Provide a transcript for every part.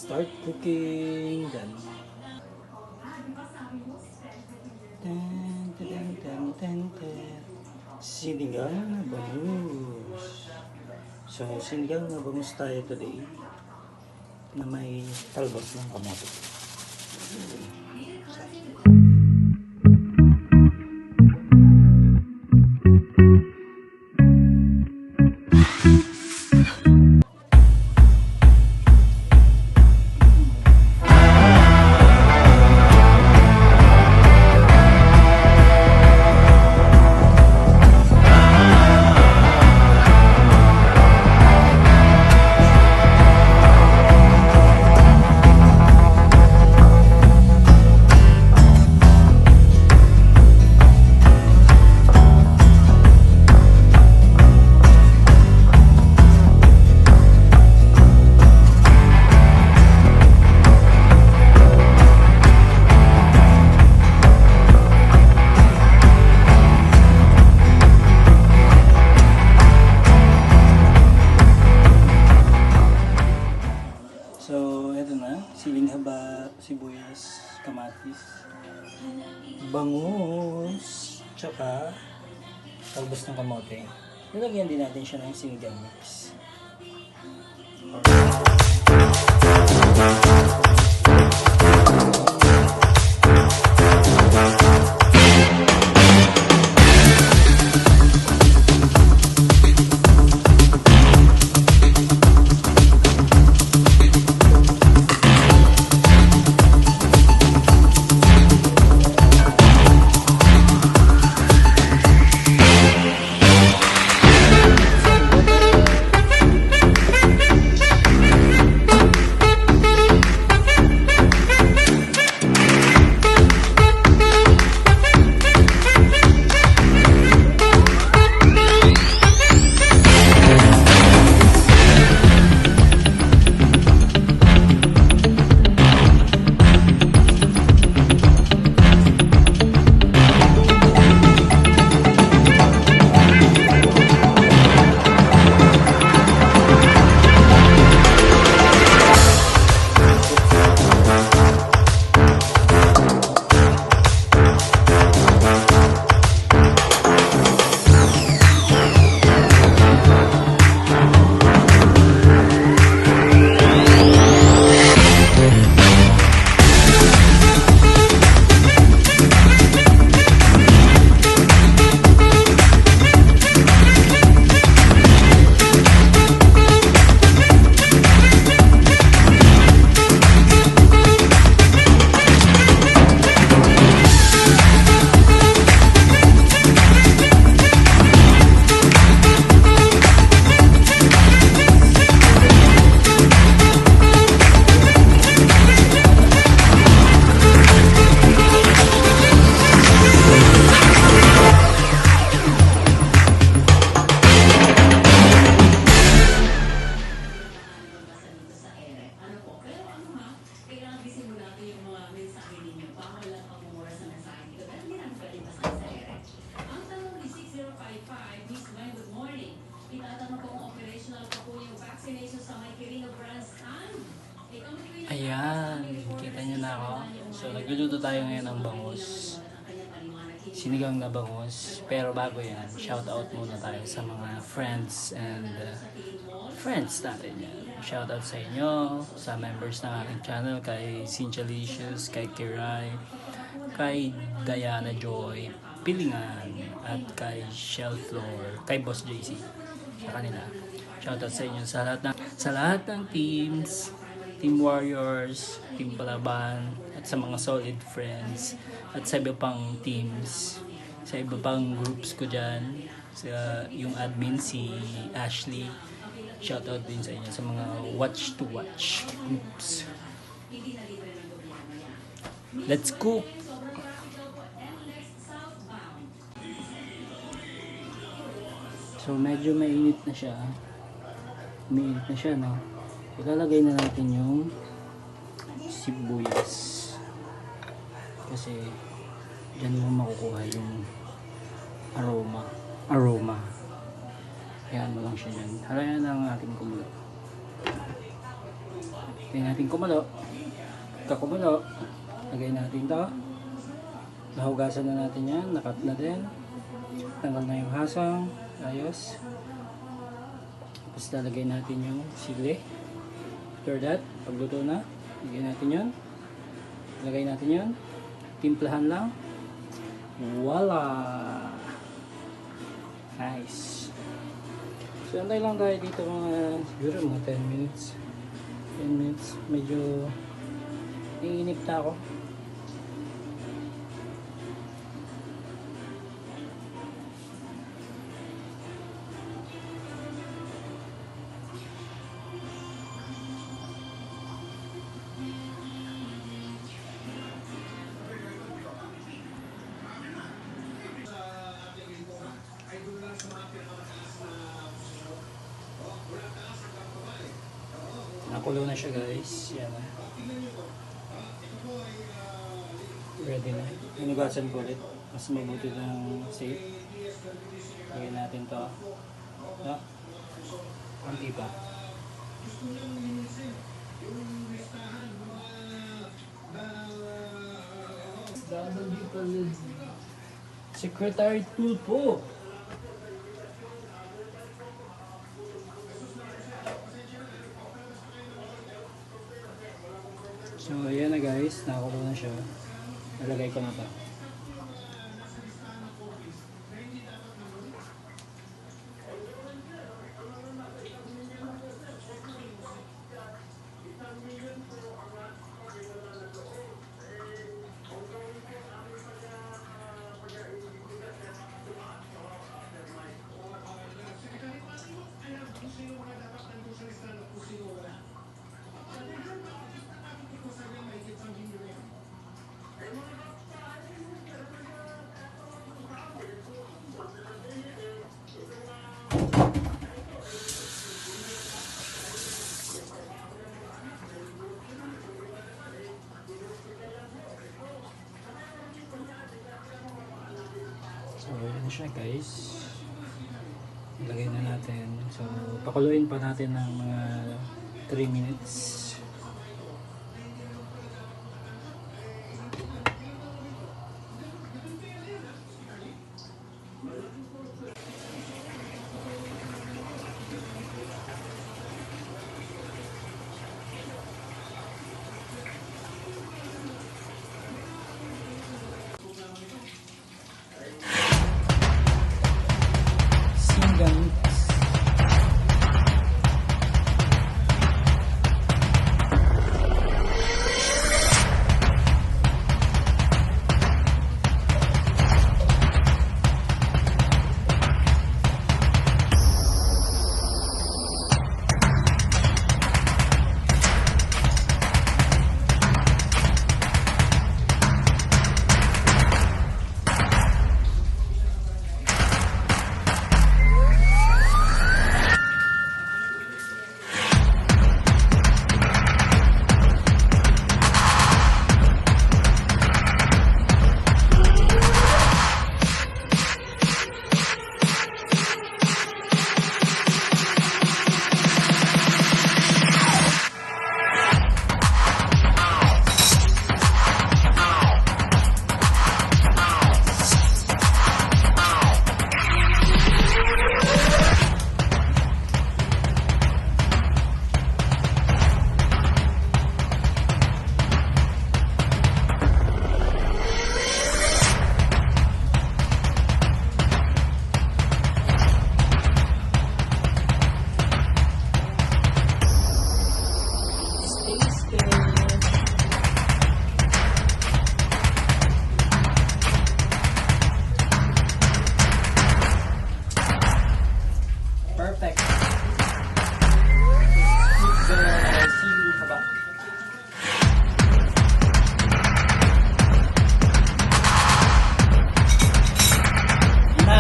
start cooking. Then, sinigang na bangus. So, sinigang na bangus tayo today na may talbos ng kamote. Siling haba, sibuyas, kamatis, bangus, tsaka talbos ng kamote. Nilagyan din natin siya ng sinigang mix. Ayan, kita nyo na ako. So, nagluluto tayo ngayon ng bangus. Sinigang na bangus. Pero bago yan, shout out muna tayo sa mga friends and friends natin yan. Shout out sa inyo, sa members ng aking channel, kay Cinchalicious, kay Kiray, kay Diana Joy, Pilingan, at kay Shell Floor, kay Boss JC. Sa kanila. Shout out sa inyo sa lahat ng teams. Team Warriors, Team Palaban, at sa mga solid friends, at sa iba pang teams, sa iba pang groups ko dyan, sa yung admin si Ashley, shoutout din sa inyo, sa mga watch to watch groups. Let's cook! So medyo mainit na siya. Mainit na siya, no? Ilalagay na natin yung sibuyas kasi dyan mo makukuha yung aroma. Ayan mo lang siya dyan. Halayan na ang ating kumulo. Lagay natin kumulo. Kumulo, lagay natin to. Nahugasan na natin yan. Nakat na din. Tanggal na yung hasang. Ayos. Tapos lalagay natin yung sili. After that, pagluto na, lagay natin yun. Lagay natin yun. Timplahan lang. Voila! Nice. So, antay lang tayo dito siguro mga 10 minutes. 10 minutes. Medyo iinip na ako. Nakulo na siya guys. Yan na. Ready na. Inugasan ko ulit. Mas mabuti ng safe. Lagyan natin to. No? Kunti pa. Secretary Tulpo. So, ayan na guys. Nakakulo na siya. Nalagay ko na ito. So, ayan siya guys. Ilagay na natin. So, pakuluin pa natin ng mga 3 minutes.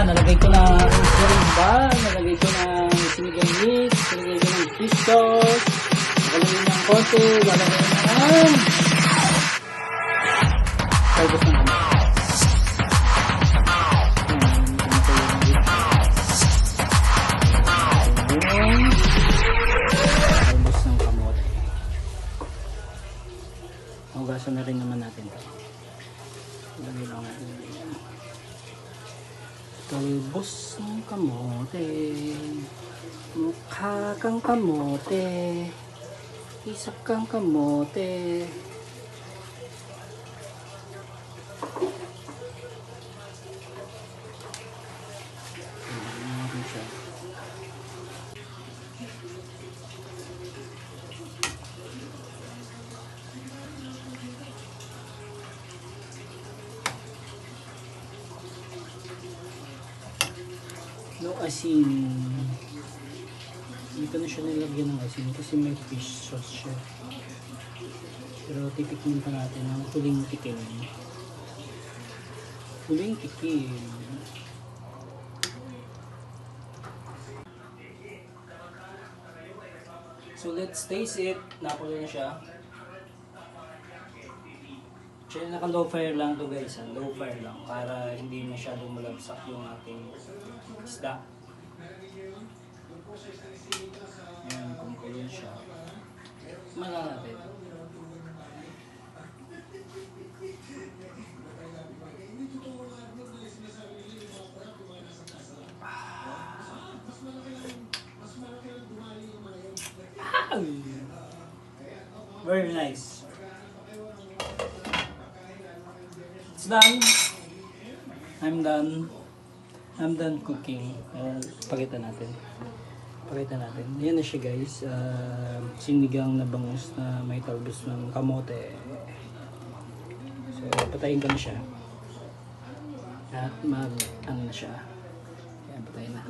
Nalagay ko na nalagay ko ng sinigang mix, nalagay ko ng fish sauce, nalagay ng konti, nalagay ng talbos ng kamatis. Talbos ng kamote. Hugasan na rin naman natin ito. Lagyan lang natin yan. Talbos ng kamote. Mukha kang kamote. Isip kang kamote. No asin. Hindi ko na siya nilagyan ng asin kasi may fish sauce siya. Pero titikmin pa natin ang huling tikim. Huling tikim. So let's taste it. Nakulo na siya. Actually, naka-low fire lang to guys. Low fire lang para hindi masyadong malabsak yung ating isda. Ayan, kumukulo siya. Mala natin. Very nice. It's done. I'm done cooking. Pakita natin. Yan na siya guys. Sinigang na bangus na may talbos ng kamote. So patayin ko na siya. At ano na siya. Yan, patayin na.